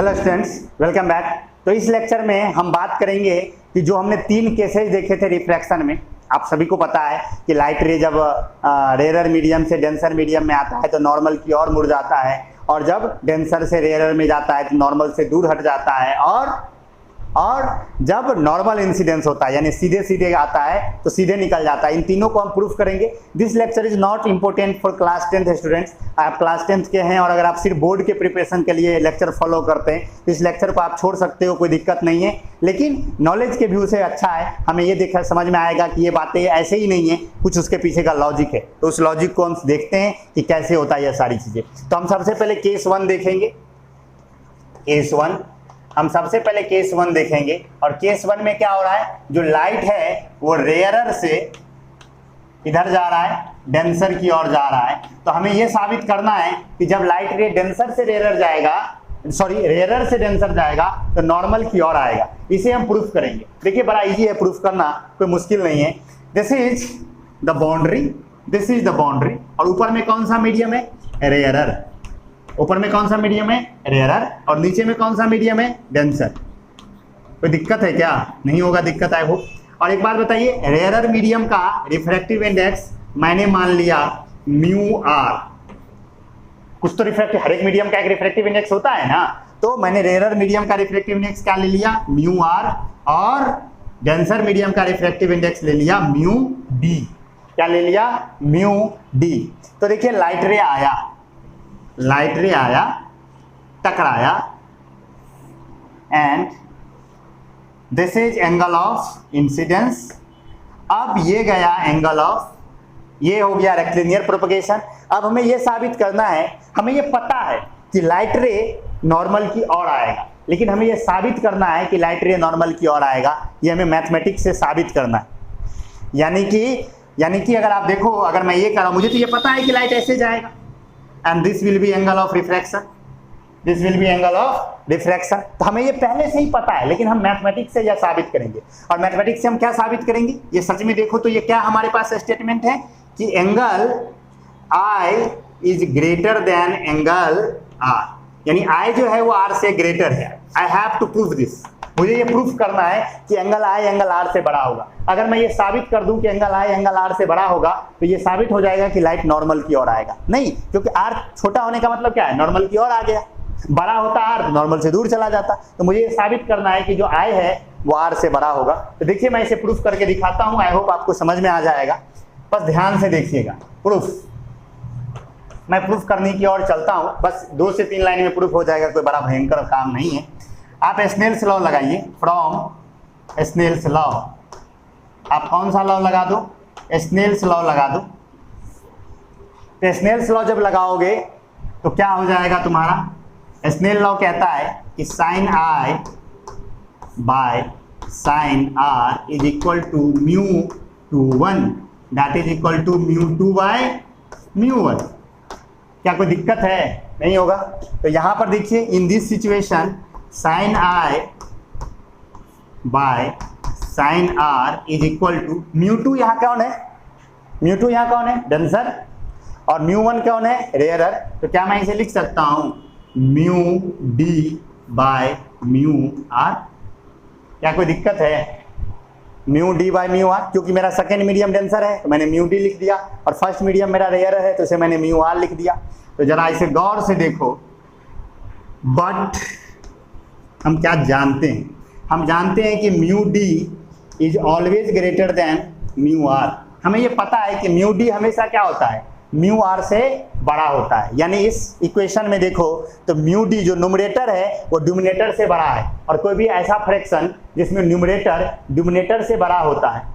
Hello students, welcome back. तो इस lecture में हम बात करेंगे कि जो हमने 3 केसेस देखे थे रिफ्रैक्शन में। आप सभी को पता है कि लाइट रे जब रेयरर मीडियम से डेंसर मीडियम में आता है तो नॉर्मल की ओर मुड़ जाता है, और जब डेंसर से रेयरर में जाता है तो नॉर्मल से दूर हट जाता है, और जब नॉर्मल इंसिडेंस होता है यानी सीधे सीधे आता है तो सीधे निकल जाता है। इन तीनों को हम प्रूफ करेंगे। This lecture is not important for class 10th students. आप क्लास 10th के हैं और अगर आप सिर्फ बोर्ड के प्रिपरेशन के लिए लेक्चर फॉलो करते हैं तो इस लेक्चर को आप छोड़ सकते हो, कोई दिक्कत नहीं है। लेकिन नॉलेज के व्यू से अच्छा है, हमें ये देखा समझ में आएगा कि ये बातें ऐसे ही नहीं है, कुछ उसके पीछे का लॉजिक है। तो उस लॉजिक को हम देखते हैं कि कैसे होता है ये सारी चीजें। तो हम सबसे पहले केस 1 देखेंगे। केस 1 हम सबसे पहले केस 1 देखेंगे। और केस 1 में क्या हो रहा है, जो लाइट है वो रेयरर से इधर जा रहा है, डेंसर की ओर जा रहा है। तो हमें यह साबित करना है कि जब लाइट रे डेंसर से रेयरर जाएगा, रेयरर से डेंसर जाएगा तो नॉर्मल की ओर आएगा। इसे हम प्रूफ करेंगे। देखिए बड़ा इजी है प्रूफ करना, कोई मुश्किल नहीं है। This is the boundary, this is the boundary, और ऊपर में कौन सा मीडियम है, रेयरर। ऊपर में कौन सा मीडियम है, रेयरर, और नीचे में कौन सा मीडियम है, डेंसर। कोई दिक्कत है क्या? नहीं होगा दिक्कत, आई होप। और एक बात बताइए, रेयरर मीडियम का रिफ्रैक्टिव इंडेक्स मैंने मान लिया म्यू आर। कुछ तो रिफ्रैक्टिव, हर एक मीडियम का एक रिफ्रैक्टिव इंडेक्स होता है ना, तो मैंने रेयरर मीडियम का रिफ्रैक्टिव इंडेक्स क्या ले लिया, म्यू आर, और डेंसर मीडियम का रिफ्रैक्टिव इंडेक्स ले लिया म्यू डी। क्या ले लिया, म्यू डी। तो देखिए लाइट रे आया, टकराया, and this is angle of incidence. अब ये गया एंगल ऑफ, ये हो गया रेक्टिलिनियर प्रोपगेशन। अब हमें ये साबित करना है, हमें ये पता है कि लाइट रे नॉर्मल की ओर आएगा, लेकिन हमें ये साबित करना है कि लाइट रे नॉर्मल की ओर आएगा। ये हमें मैथमेटिक्स से साबित करना है। यानी कि अगर आप देखो, अगर मैं ये कर रहा हूं, मुझे तो ये पता है कि लाइट ऐसे जाएगा, and this will be angle of refraction, this will be angle of refraction। तो हमें ये पहले से ही पता है, लेकिन हम मैथमेटिक्स से यह साबित करेंगे। और मैथमेटिक्स से हम क्या साबित करेंगे, ये सच में देखो तो ये क्या हमारे पास स्टेटमेंट है कि angle I is greater than angle R, यानी I जो है वो R से ग्रेटर है। I have to prove this। मुझे ये प्रूफ करना है कि एंगल I एंगल R से बड़ा होगा। अगर मैं ये साबित कर दूं कि एंगल I एंगल R से बड़ा होगा तो ये साबित हो जाएगा कि लाइट नॉर्मल की ओर आएगा। नहीं, क्योंकि R छोटा होने का मतलब क्या है, नॉर्मल की ओर आ गया। बड़ा होता R तो नॉर्मल से दूर चला जाता। तो मुझे ये साबित करना है कि जो I है वो R से बड़ा होगा। तो देखिए मैं इसे प्रूफ करके दिखाता हूँ, आई होप आपको समझ में आ जाएगा। बस ध्यान से देखिएगा प्रूफ। मैं प्रूफ करने की ओर चलता हूँ, बस 2 से 3 लाइन में प्रूफ हो जाएगा, कोई बड़ा भयंकर काम नहीं है। आप स्नेल्स लॉ लगाइए, फ्रॉम स्नेल्स लॉ। आप कौन सा लॉ लगा दो, स्नेल्स लॉ लगा दो। तो स्नेल्स लॉ जब लगाओगे तो क्या हो जाएगा तुम्हारा, स्नेल लॉ कहता है कि sine I by sine R is equal to mu two 1, that is equal to mu 2 by mu 1। क्या कोई दिक्कत है? नहीं होगा। तो यहां पर देखिए, in this situation sine I by sine R is equal to mu 2। यहाँ कौन है, म्यू 2 यहाँ कौन है, डेंसर, और म्यू 1 कौन है, रेयरर। तो क्या मैं इसे लिख सकता हूँ mu D by mu R. क्या कोई दिक्कत है, mu D by mu R, क्योंकि मेरा सेकेंड मीडियम डेंसर है तो मैंने म्यू डी लिख दिया, और फर्स्ट मीडियम मेरा रेयरर है तो इसे मैंने म्यू आर लिख दिया। तो जरा इसे गौर से देखो। बट हम क्या जानते हैं, हम जानते हैं कि mu D is always greater than mu R. हमें ये पता है कि म्यू डी हमेशा क्या होता है, म्यू आर से बड़ा होता है। यानी इस इक्वेशन में देखो तो म्यू डी जो न्यूमरेटर है वो डिनोमिनेटर से बड़ा है, और कोई भी ऐसा फ्रैक्शन जिसमें न्यूमरेटर डिनोमिनेटर से बड़ा होता है,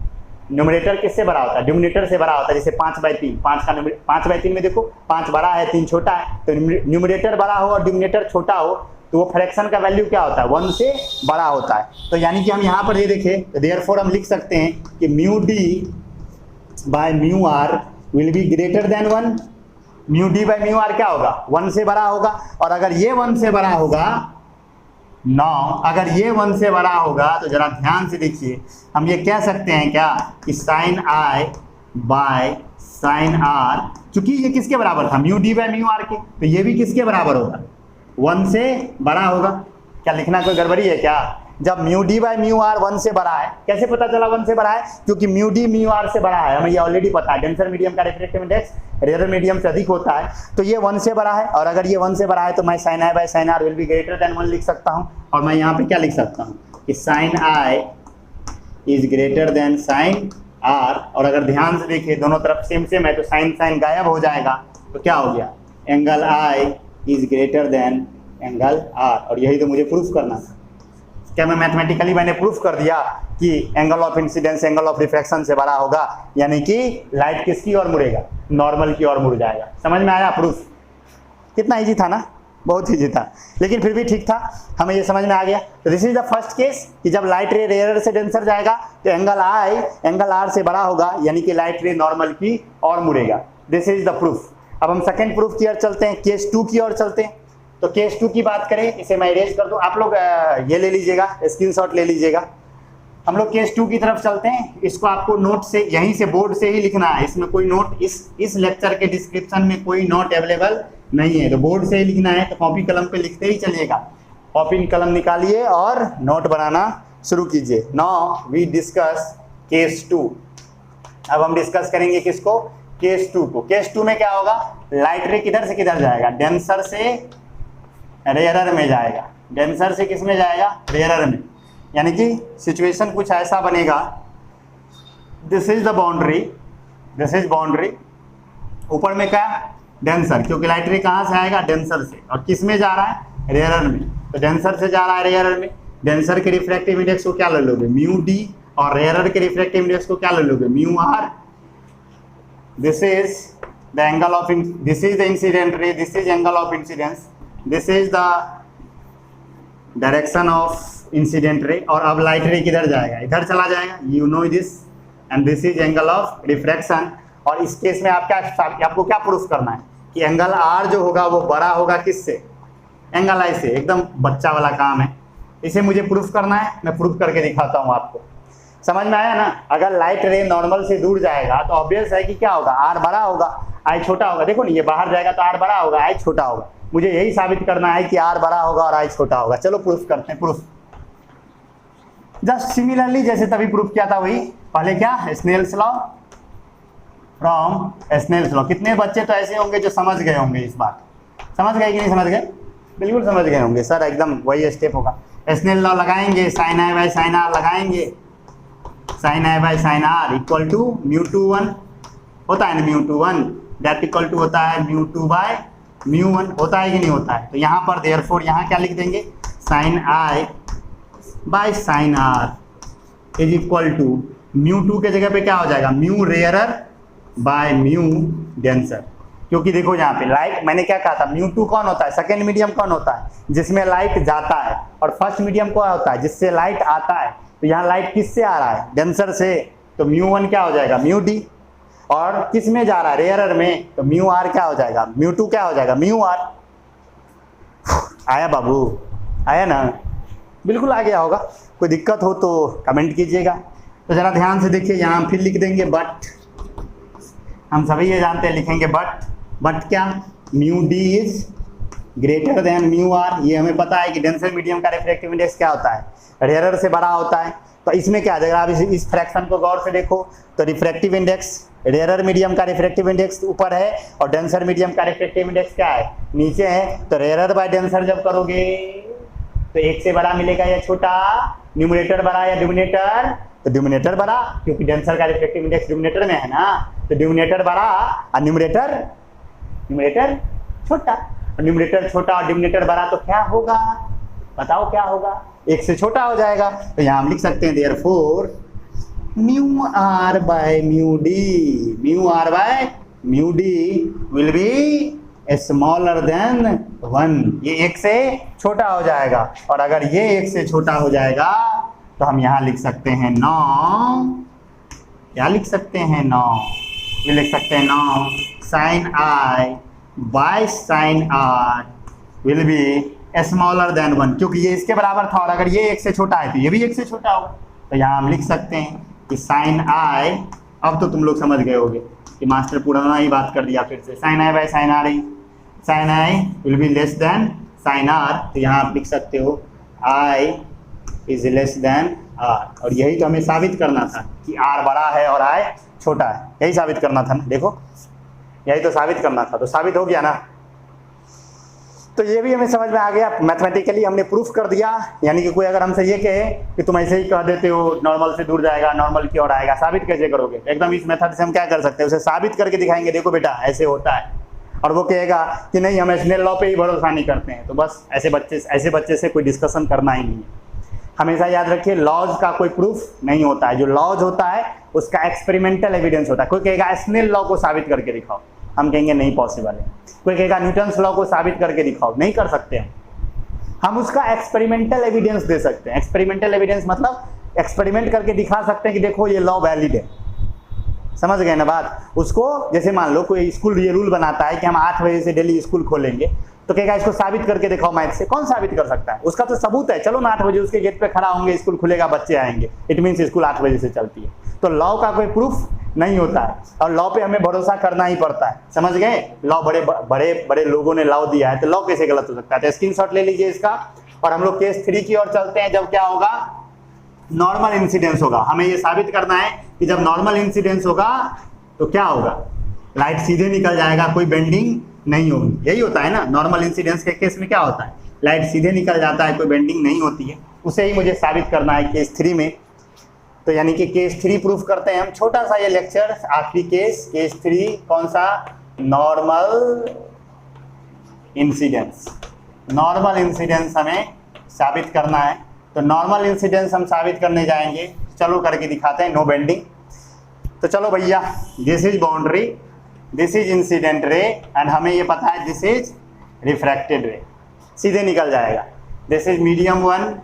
न्यूमरेटर किससे बड़ा होता है, डिनोमिनेटर से बड़ा होता है। जैसे 5/3, 5/3 में देखो 5 बड़ा है 3 छोटा है, तो न्यूमरेटर बड़ा हो और डिनोमिनेटर छोटा हो तो वो फ्रैक्शन का वैल्यू क्या होता है, 1 से बड़ा होता है। तो यानी कि हम यहाँ पर ये देखें तो देयरफॉर हम लिख सकते हैं कि mu D by mu R will be greater than 1। Mu D by mu R क्या होगा, 1 से बड़ा होगा। और अगर ये 1 से बड़ा होगा, अगर ये 1 से बड़ा होगा तो जरा ध्यान से देखिए, हम ये कह सकते हैं क्या कि sine I by sine R, चूंकि ये किसके बराबर था, mu D by mu R के, तो ये भी किसके बराबर होगा, 1 से बड़ा होगा। क्या लिखना कोई गड़बड़ी है क्या? जब mu D by mu R 1 से बड़ा है, कैसे पता चला 1 से बड़ा है? क्योंकि म्यू डी म्यू आर से बड़ा है, हमें ये ऑलरेडी पता है। डेंसर मीडियम का रिफ्रैक्टिव इंडेक्स रेयर मीडियम से अधिक होता है, तो ये 1 से बड़ा है। और अगर ये 1 से बड़ा है तो मैं sine I by sine R will be greater than 1 लिख सकता हूँ। और मैं यहाँ पे क्या लिख सकता हूँ कि sine I is greater than sine R. और अगर ध्यान से देखिए दोनों तरफ सेम सेम है तो साइन साइन गायब हो जाएगा, तो क्या हो गया? Angle I is greater than angle R. और यही तो मुझे प्रूफ करना था। क्या मैं मैथमेटिकली मैंने प्रूफ कर दिया कि angle of incidence angle of refraction से बड़ा होगा, यानी कि लाइट किसकी ओर मुड़ेगा? नॉर्मल की ओर मुड़ जाएगा। समझ में आया प्रूफ? कितना इजी था ना, बहुत इजी था, लेकिन फिर भी ठीक था, हमें ये समझ में आ गया। तो this is the first case कि जब लाइट रे रेयर से डेंसर जाएगा तो एंगल आई एंगल आर से बड़ा होगा, यानी कि लाइट रे नॉर्मल की ओर मुड़ेगा। This is the proof. अब हम सेकेंड प्रूफ की ओर चलते हैं, केस 2 की ओर चलते हैं। तो केस 2 की बात करें, इसे मैं इरेज कर दूं, आप लोग ये ले लीजिएगा, स्क्रीनशॉट ले लीजिएगा। हम लोग केस 2 की तरफ चलते हैं। इसको आपको नोट से यहीं से बोर्ड से ही लिखना है, इसमें कोई नोट इस लेक्चर के डिस्क्रिप्शन में कोई नोट अवेलेबल नहीं है, तो बोर्ड से ही लिखना है। तो कॉपी कलम पे लिखते ही चलिएगा, कॉपी कलम निकालिए और नोट बनाना शुरू कीजिए। Now we discuss case 2। अब हम डिस्कस करेंगे किसको? केस 2 को। केस 2 में क्या होगा? लाइट रे किधर से किधर जाएगा? डेंसर से रेयरर में जाएगा। डेंसर से किस में जाएगा? रेयरर में। यानी कि सिचुएशन कुछ ऐसा बनेगा, this is the boundary, this is boundary, ऊपर में क्या? डेंसर, क्योंकि लाइट रे कहाँ से आएगा? डेंसर से। और किस में जा रहा है? रेयरर में। तो डेंसर से जा रहा है रेयरर में। डेंसर के रिफ्रैक्टिव इंडेक्स को क्या ले लोगे? Mu D. और रेयरर के रिफ्रैक्टिव इंडेक्स को क्या ले लोगे? Mu R. This is the angle of this is the incident ray, this is angle of incidence, this is the direction of incident ray. और अब लाइट रे किधर जाएगा? इधर चला जाएगा, you know this, and this is angle of refraction. और इस केस में आपको क्या प्रूफ करना है कि एंगल आर जो होगा वो बड़ा होगा किससे? एंगल आई से। एकदम बच्चा वाला काम है, इसे मुझे प्रूफ करना है, मैं प्रूफ करके दिखाता हूँ आपको। समझ में आया ना? अगर लाइट रे नॉर्मल से दूर जाएगा तो ऑब्वियस है कि क्या होगा? आर बड़ा होगा, आई छोटा होगा। देखो नहीं, ये बाहर जाएगा तो आर बड़ा होगा, आई छोटा होगा। मुझे यही साबित करना है कि आर बड़ा होगा और आई छोटा होगा। चलो प्रूफ करते हैं। प्रूफ जस्ट सिमिलरली जैसे तभी प्रूफ किया था वही। पहले क्या? Snell's law, from Snell's law. कितने बच्चे तो ऐसे होंगे जो समझ गए होंगे इस बात? समझ गए कि नहीं समझ गए? बिल्कुल समझ गए होंगे सर, एकदम वही स्टेप होगा। स्नेल लॉ लगाएंगे, sine I by sine R लगाएंगे। Sine I by sine R equal to mu two 1 होता है ना, mu two 1 that equal to होता है म्यू 2 बाय म्यू 1। होता है कि नहीं होता है? तो यहाँ पर देयरफॉर यहाँ क्या लिख देंगे? Sine I by sine R is equal to mu 2 के जगह पे क्या हो जाएगा? Mu rarer by mu denser. क्योंकि देखो यहाँ पे लाइट, मैंने क्या कहा था? म्यू 2 कौन होता है? सेकेंड मीडियम कौन होता है? जिसमें लाइट जाता है। और फर्स्ट मीडियम कौन होता है? जिससे लाइट आता है। तो यहाँ लाइट किससे आ रहा है? डेंसर से। तो म्यू 1 क्या हो जाएगा? Mu D. और किस में जा रहा है? रेयरर में। तो म्यू आर क्या हो जाएगा? म्यू 2 क्या हो जाएगा? Mu R. आया बाबू? आया ना? बिल्कुल आ गया होगा। कोई दिक्कत हो तो कमेंट कीजिएगा। तो जरा ध्यान से देखिए, यहाँ हम फिर लिख देंगे बट। हम सभी ये जानते हैं, लिखेंगे बट क्या? Mu D is greater than mu R. ये हमें पता है कि डेंसर मीडियम का रिफ्रैक्टिव इंडेक्स क्या होता है? रेयरर से बड़ा होता है। तो इसमें क्या अगर आप इस फ्रैक्शन को गौर से देखो तो रिफ्रैक्टिव इंडेक्स, रेयरर मीडियम का रिफ्रैक्टिव इंडेक्स ऊपर है और डेंसर मीडियम का रिफ्रैक्टिव इंडेक्स क्या है? नीचे है। तो रेयरर बाय डेंसर जब करोगे तो एक से बड़ा मिलेगा या छोटा? न्यूमरेटर बड़ा या डिनोमिनेटर? तो डिनोमिनेटर बड़ा, क्योंकि डेंसर का रिफ्रैक्टिव इंडेक्स डिनोमिनेटर में है ना। तो डिनोमिनेटर बड़ा और न्यूमरेटर छोटा। और न्यूमरेटर छोटा और डिनोमिनेटर बड़ा तो क्या होगा? बताओ क्या होगा? एक से छोटा हो जाएगा। तो यहाँ हम लिख सकते हैं therefore mu R by mu D, mu R by mu D will be smaller than 1। ये एक से छोटा हो जाएगा। और अगर ये एक से छोटा हो जाएगा तो हम यहाँ लिख सकते हैं नौ, क्या लिख सकते हैं? नौ। ये लिख सकते हैं now sine I by sine R will be smaller than 1, क्योंकि ये इसके बराबर था। और अगर ये एक से छोटा है तो ये भी एक से छोटा होगा। तो यहाँ हम लिख सकते हैं कि साइन आई, अब तो तुम लोग समझ गए होगे कि मास्टर पुराना ही बात कर दिया फिर से। Sine I by sine R, sine I will be less than sine R. तो यहाँ आप लिख सकते हो I is less than R, और यही तो हमें साबित करना था कि R बड़ा है और I छोटा है, यही साबित करना था ना। देखो यही तो साबित करना था, तो साबित हो गया ना। तो ये भी हमें समझ में आ गया, मैथमेटिकली हमने प्रूफ कर दिया। यानी कि कोई अगर हमसे ये कहे कि तुम ऐसे ही कह देते हो नॉर्मल से दूर जाएगा, नॉर्मल की ओर आएगा, साबित कैसे करोगे? एकदम इस मेथड से हम क्या कर सकते हैं, उसे साबित करके दिखाएंगे, देखो बेटा ऐसे होता है। और वो कहेगा कि नहीं हम स्नेल लॉ पे ही भरोसा नहीं करते हैं, तो बस ऐसे बच्चे से कोई डिस्कशन करना ही नहीं है। हमेशा याद रखिए लॉज का कोई प्रूफ नहीं होता है, जो लॉज होता है उसका एक्सपेरिमेंटल एविडेंस होता है। कोई कहेगा स्नेल लॉ को साबित करके दिखाओ, हम कहेंगे नहीं पॉसिबल है। कोई कहेगा न्यूटन्स लॉ को साबित करके दिखाओ, नहीं कर सकते हैं। हम उसका एक्सपेरिमेंटल एविडेंस दे सकते हैं। एक्सपेरिमेंटल एविडेंस मतलब एक्सपेरिमेंट करके दिखा सकते हैं कि देखो ये लॉ वैलिड है। समझ गए ना बात? उसको जैसे मान लो कोई स्कूल ये रूल बनाता है कि हम 8 बजे से डेली स्कूल खोलेंगे, तो कहेगा इसको साबित करके दिखाओ मैथ से। कौन साबित कर सकता है? उसका तो सबूत है, चलो ना 8 बजे उसके गेट पे खड़ा होंगे, स्कूल खुलेगा, बच्चे आएंगे, इट मीन्स स्कूल 8 बजे से चलती है। तो लॉ का कोई प्रूफ नहीं होता है, और लॉ पे हमें भरोसा करना ही पड़ता है। समझ गए? लॉ बड़े लोगों ने लॉ दिया है, तो लॉ कैसे गलत हो सकता है? तो स्क्रीनशॉट ले लीजिए इसका, और हम लोग केस 3 की ओर चलते हैं। जब क्या होगा, नॉर्मल इंसिडेंस होगा। हमें ये साबित करना है कि जब नॉर्मल इंसिडेंस होगा तो क्या होगा, लाइट सीधे निकल जाएगा, कोई बेंडिंग नहीं होगी। यही होता है ना, नॉर्मल इंसिडेंस के केस में क्या होता है, लाइट सीधे निकल जाता है, कोई बेंडिंग नहीं होती है। उसे ही मुझे साबित करना है केस 3 में। तो यानी कि केस 3 प्रूफ करते हैं हम। छोटा सा ये लेक्चर, आखिरी केस 3 कौन सा, नॉर्मल इंसिडेंस। नॉर्मल इंसिडेंस हमें साबित करना है, तो नॉर्मल इंसिडेंस हम साबित करने जाएंगे। चलो करके दिखाते हैं, नो बेंडिंग। तो चलो भैया, this is boundary, this is incident ray, and हमें ये पता है दिस इज रिफ्रैक्टेड रे, सीधे निकल जाएगा। This is medium 1,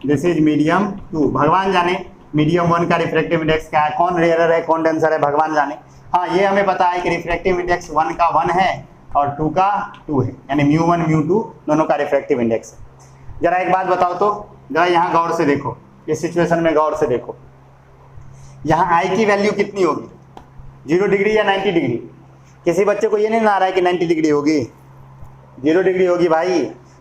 this is medium 2। भगवान जाने मीडियम 1 का रिफ्रैक्टिव इंडेक्स क्या है, कौन रेयर है कौन डेंसर है, भगवान जाने। हाँ, ये हमें पता है कि रिफ्रैक्टिव इंडेक्स 1 का 1 है और 2 का 2 है, यानी μ1 μ2 दोनों का रिफ्रैक्टिव इंडेक्स है। जरा एक बात बताओ तो, जरा यहाँ गौर से देखो, इस सिचुएशन में गौर से देखो, यहाँ आई की वैल्यू कितनी होगी, 0 डिग्री या 90 डिग्री? किसी बच्चे को ये नहीं आ रहा है कि 90 डिग्री होगी, 0 डिग्री होगी भाई,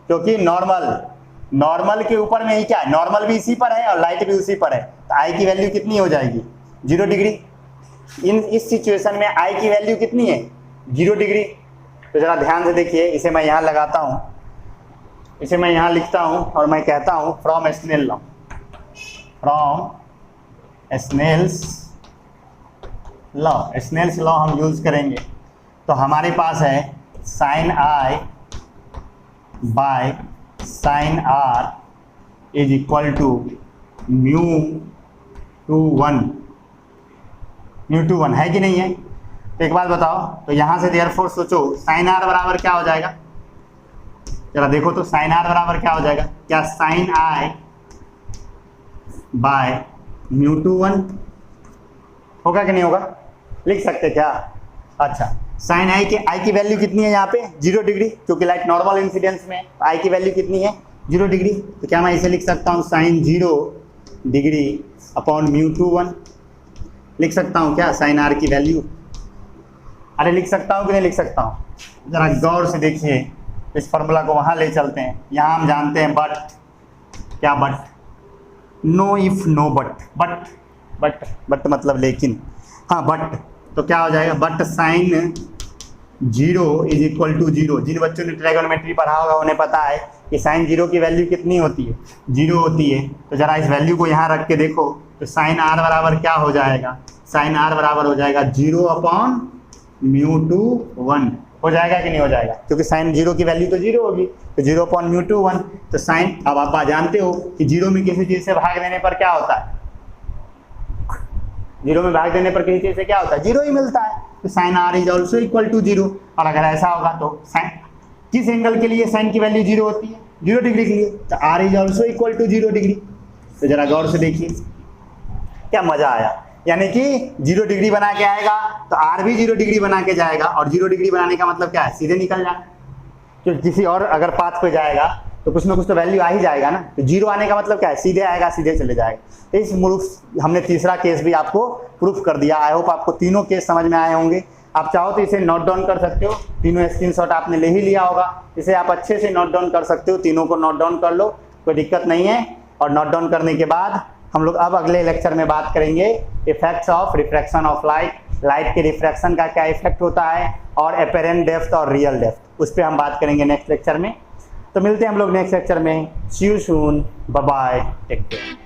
क्योंकि नॉर्मल के ऊपर में ही क्या है, नॉर्मल भी इसी पर है और लाइट भी उसी पर है, तो आई की वैल्यू कितनी हो जाएगी, 0 डिग्री। इस सिचुएशन में आई की वैल्यू कितनी है, 0 डिग्री। तो जरा ध्यान से देखिए, इसे मैं यहाँ लगाता हूँ, इसे मैं यहाँ लिखता हूँ और मैं कहता हूँ from Snell law, from Snell's law हम यूज करेंगे। तो हमारे पास है sine I by sine R is equal to mu two one है कि नहीं है? तो एक बात बताओ, तो यहाँ से देयरफॉर सोचो साइन आर बराबर क्या हो जाएगा, जरा देखो तो साइन आर बराबर क्या हो जाएगा, क्या sine I by mu two 1 होगा कि नहीं होगा? लिख सकते क्या? अच्छा, साइन आई की वैल्यू कितनी है यहाँ पे, 0 डिग्री, क्योंकि लाइट नॉर्मल इंसिडेंस में आई की वैल्यू कितनी है, 0 डिग्री। तो क्या मैं इसे लिख सकता हूँ sine 0 degree upon mu two 1, लिख सकता हूँ क्या साइन आर की वैल्यू? अरे लिख सकता हूँ कि नहीं लिख सकता हूँ? जरा गौर से देखिए, इस फॉर्मूला को वहाँ ले चलते हैं। यहाँ हम जानते हैं बट, क्या but, no if no but मतलब लेकिन, हाँ बट, तो क्या हो जाएगा, but sine 0 is equal to 0। जिन बच्चों ने ट्राइगोनोमेट्री पढ़ा होगा उन्हें पता है कि साइन 0 की वैल्यू कितनी होती है, 0 होती है। तो जरा इस वैल्यू को यहाँ रख के देखो, तो साइन आर बराबर क्या हो जाएगा, साइन आर बराबर हो जाएगा 0 अपॉन म्यू टू 1, हो जाएगा कि नहीं हो जाएगा? क्योंकि साइन 0 की वैल्यू तो 0 होगी, तो 0 अपॉन म्यू टू 1। तो साइन, अब आप जानते हो कि 0 में किसी चीज़ से भाग देने पर क्या होता है, 0 में भाग देने पर किसी चीज़ से क्या होता है, 0 ही मिलता है। तो sine R is also equal to 0। और अगर ऐसा होगा तो साइन, किस एंगल के लिए साइन की वैल्यू 0 होती है, 0 डिग्री के लिए, तो R is also equal to 0 degree. तो जरा गौर से देखिए, क्या मजा आया, यानी कि 0 डिग्री बना के आएगा तो आर भी 0 डिग्री बना के जाएगा, और 0 डिग्री बनाने का मतलब क्या है, सीधे निकल जाए। तो किसी और अगर पाथ पे जाएगा तो कुछ ना कुछ तो वैल्यू आ ही जाएगा ना, तो 0 आने का मतलब क्या है, सीधे आएगा, सीधे चले जाएगा। तो इस प्रूफ हमने तीसरा केस भी आपको प्रूफ कर दिया। आई होप आपको तीनों केस समझ में आए होंगे। आप चाहो तो इसे नोट डाउन कर सकते हो, तीनों स्क्रीनशॉट आपने ले ही लिया होगा, इसे आप अच्छे से नोट डाउन कर सकते हो, तीनों को नोट डाउन कर लो। कोई दिक्कत नहीं है। और नोट डाउन करने के बाद हम लोग अब अगले लेक्चर में बात करेंगे effects of refraction of light, light के रिफ्रैक्शन का क्या इफेक्ट होता है, और अपेरेंट डेप्थ और रियल डेप्थ, उस पर हम बात करेंगे नेक्स्ट लेक्चर में। तो मिलते हैं हम लोग नेक्स्ट लेक्चर में। See you soon, bye bye, take care.